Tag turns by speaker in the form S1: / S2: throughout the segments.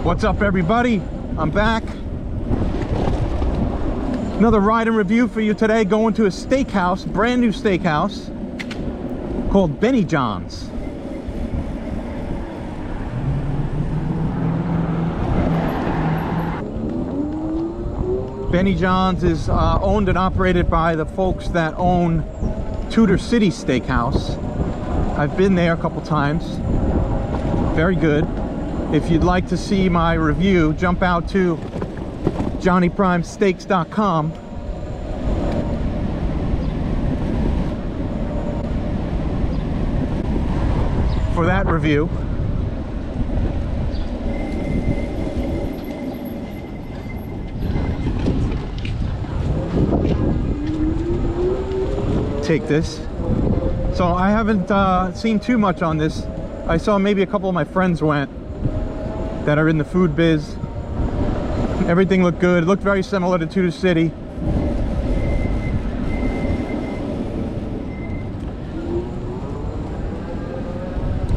S1: What's up, everybody? I'm back. Another ride and review for you today. Going to a steakhouse, brand new steakhouse called Benny John's. Benny John's is owned and operated by the folks that own Tudor City Steakhouse. I've been there a couple times. Very good. If you'd like to see my review, jump out to johnnyprimesteaks.com. for that review. Take this. So I haven't seen too much on this. I saw maybe a couple of my friends went that are in the food biz. Everything looked good. It looked very similar to Tudor City.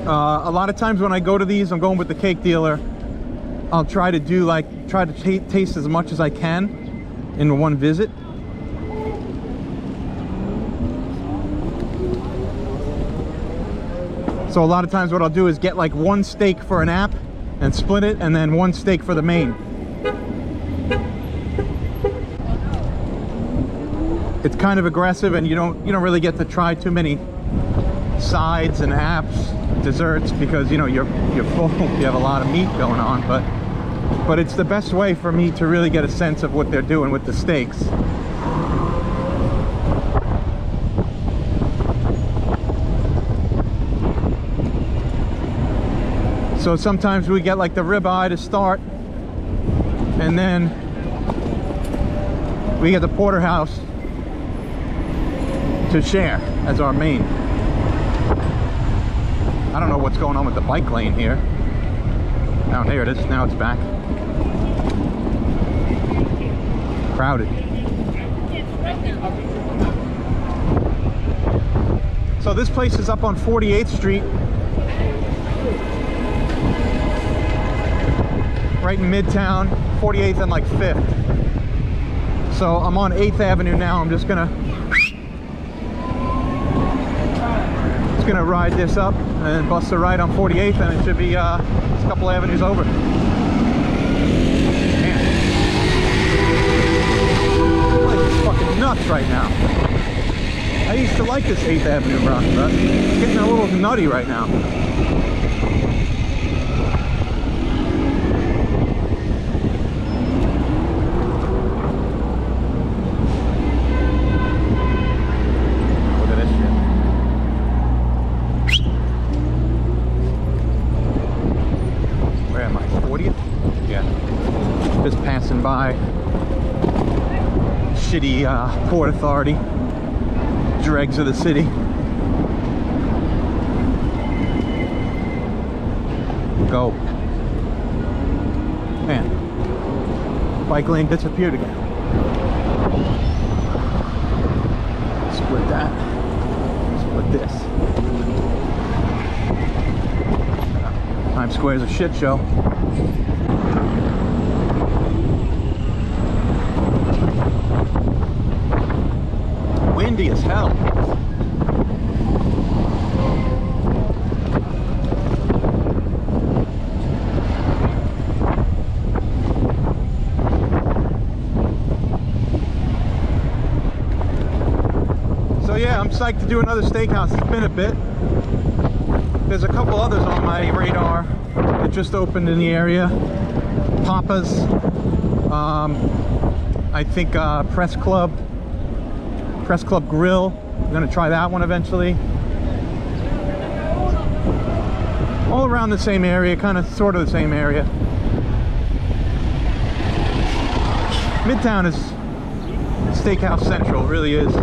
S1: A lot of times when I go to these, I'm going with the cake dealer. I'll try to do taste as much as I can in one visit. So a lot of times what I'll do is get like one steak for an app and split it, and then one steak for the main. It's kind of aggressive, and you don't really get to try too many sides and apps, desserts, because you're full. You have a lot of meat going on, but it's the best way for me to really get a sense of what they're doing with the steaks. So sometimes we get like the ribeye to start, and then we get the porterhouse to share as our main. I don't know what's going on with the bike lane here. Down here it is. Now it's back. Crowded. So this place is up on 48th Street. Right in Midtown, 48th and like 5th. So I'm on 8th Avenue now. I'm just gonna ride this up and bust a right on 48th, and it should be a couple avenues over. Man, this place is fucking nuts right now. I used to like this 8th Avenue run, but it's getting a little nutty right now. By shitty Port Authority dregs of the city. Go. Man, bike lane disappeared again. Split that. Split this. Times Square is a shit show. Windy as hell. So yeah, I'm psyched to do another steakhouse. It's been a bit. There's a couple others on my radar that just opened in the area. Papa's, I think Press Club Grill. I'm gonna try that one eventually. All around the same area, kind of sort of the same area. Midtown is Steakhouse Central, it really is.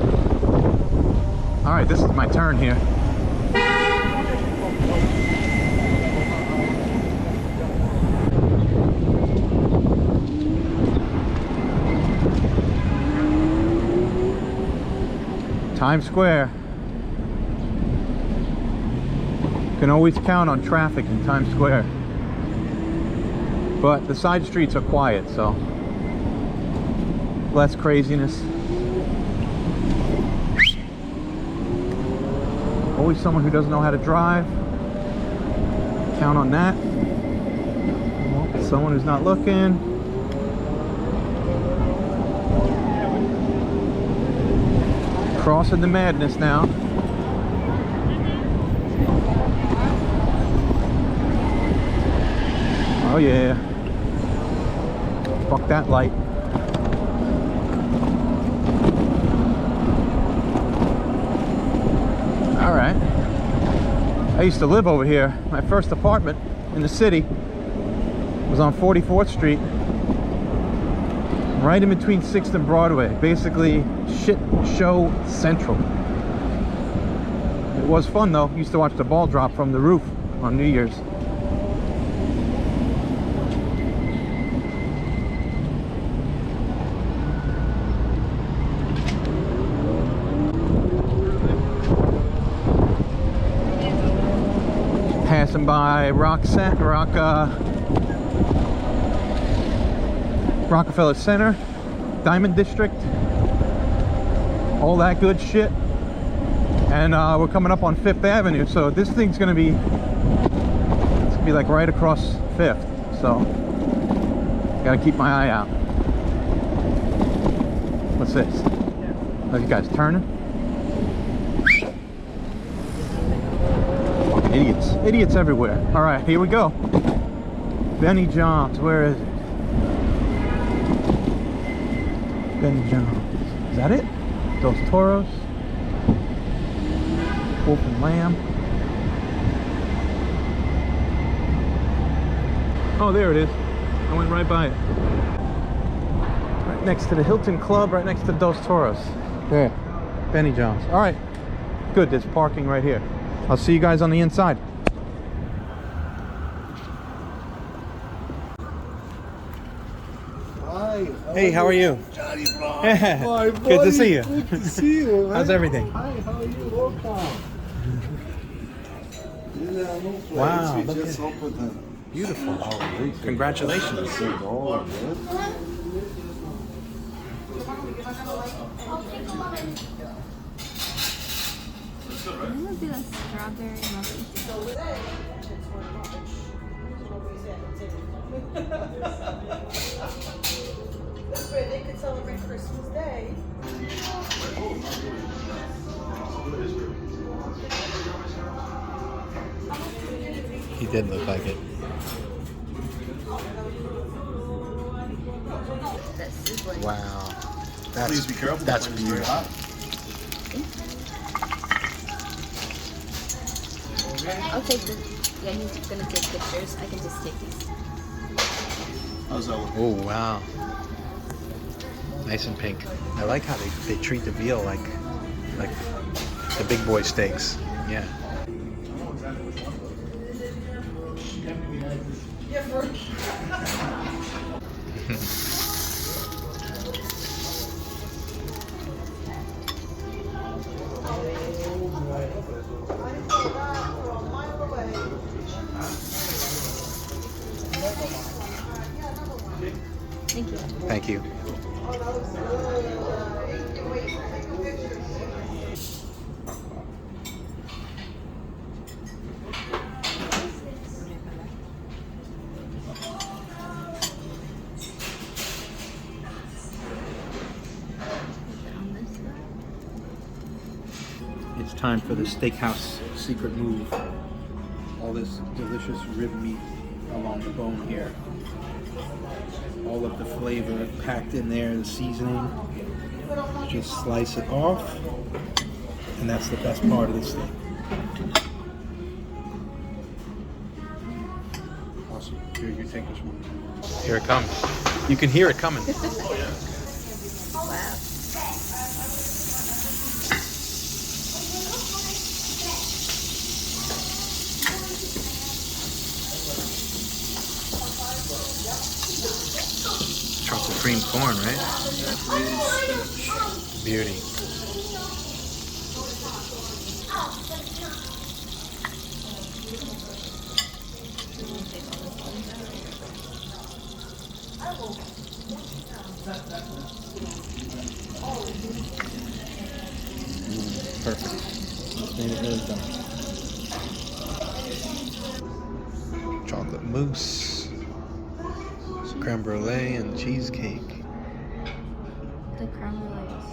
S1: All right, this is my turn here. Times Square. Can always count on traffic in Times Square. But the side streets are quiet, so less craziness. Always someone who doesn't know how to drive. Count on that. Someone who's not looking. Crossing the madness now. Oh yeah. Fuck that light. Alright. I used to live over here. My first apartment in the city was on 44th Street. Right in between 6th and Broadway. Basically, shit show central. It was fun though. Used to watch the ball drop from the roof on New Year's. Passing by Rockefeller Center, Diamond District, all that good shit. And we're coming up on 5th Avenue, so this thing's gonna be, it's gonna be like right across 5th, so gotta keep my eye out. What's this? Are you guys turning? Fucking idiots. Idiots everywhere. Alright, here we go. Benny John's, where is it? Benny John's. Is that it? Dos Toros. Wolf and Lamb. Oh, there it is. I went right by it. Right next to the Hilton Club, right next to Dos Toros. There. Benny John's. Alright. Good, there's parking right here. I'll see you guys on the inside. Hey, how are you?
S2: Johnny Bro.
S1: Good to see you.
S2: Good to see you.
S1: How's everything?
S2: Hi, how are you? Welcome.
S1: Wow,
S2: We just opened them.
S1: Beautiful. Congratulations.
S2: Oh,
S3: I'm gonna do a strawberry muffin.
S4: This way they could celebrate Christmas Day.
S1: He did look like it. Wow.
S2: Please be careful.
S1: That's beautiful.
S3: I'll take the. Yeah, he's gonna take pictures. I can just take these.
S2: How's that look?
S1: Oh, wow. Nice and pink. I like how they treat the veal like the big boy steaks. Yeah.
S3: Thank you.
S1: Thank you. It's time for the steakhouse secret move. All this delicious rib meat along the bone here. All of the flavor packed in there, the seasoning. Just slice it off, and that's the best part of this thing. Awesome. Here, you take this one. Here it comes. You can hear it coming.
S3: Wow.
S1: Chocolate cream corn, right? Beauty. perfect. Just made it really done. Chocolate mousse, creme brulee, and cheesecake.
S3: The creme brulee is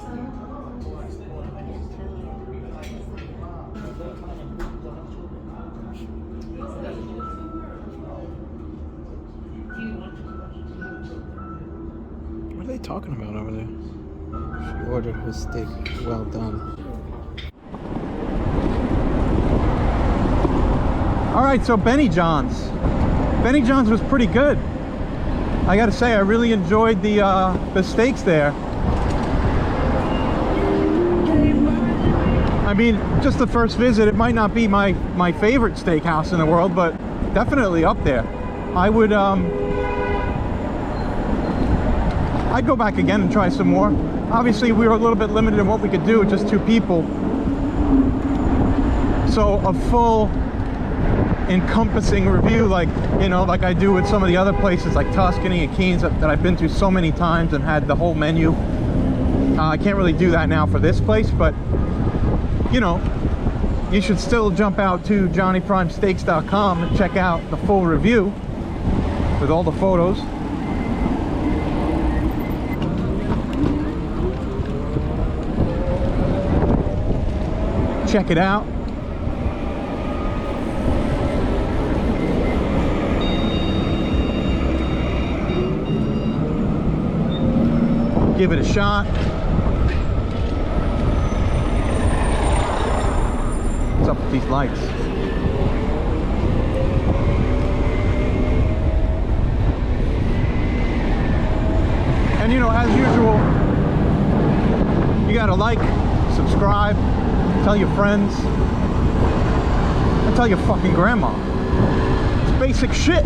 S1: What are they talking about over there? She ordered her steak well done. All right, so Benny John's. Benny John's was pretty good. I gotta say, I really enjoyed the steaks there. I mean, just the first visit, it might not be my favorite steakhouse in the world, but definitely up there. I would, I'd go back again and try some more. Obviously, we were a little bit limited in what we could do with just 2 people. So a full encompassing review, like, you know, like I do with some of the other places like Tuscany and Keynes that I've been to so many times and had the whole menu. I can't really do that now for this place, but you know, you should still jump out to johnnyprimesteaks.com and check out the full review with all the photos. Check it out. Give it a shot. What's up with these lights? And you know, as usual, you gotta like, subscribe, tell your friends, and tell your fucking grandma. It's basic shit.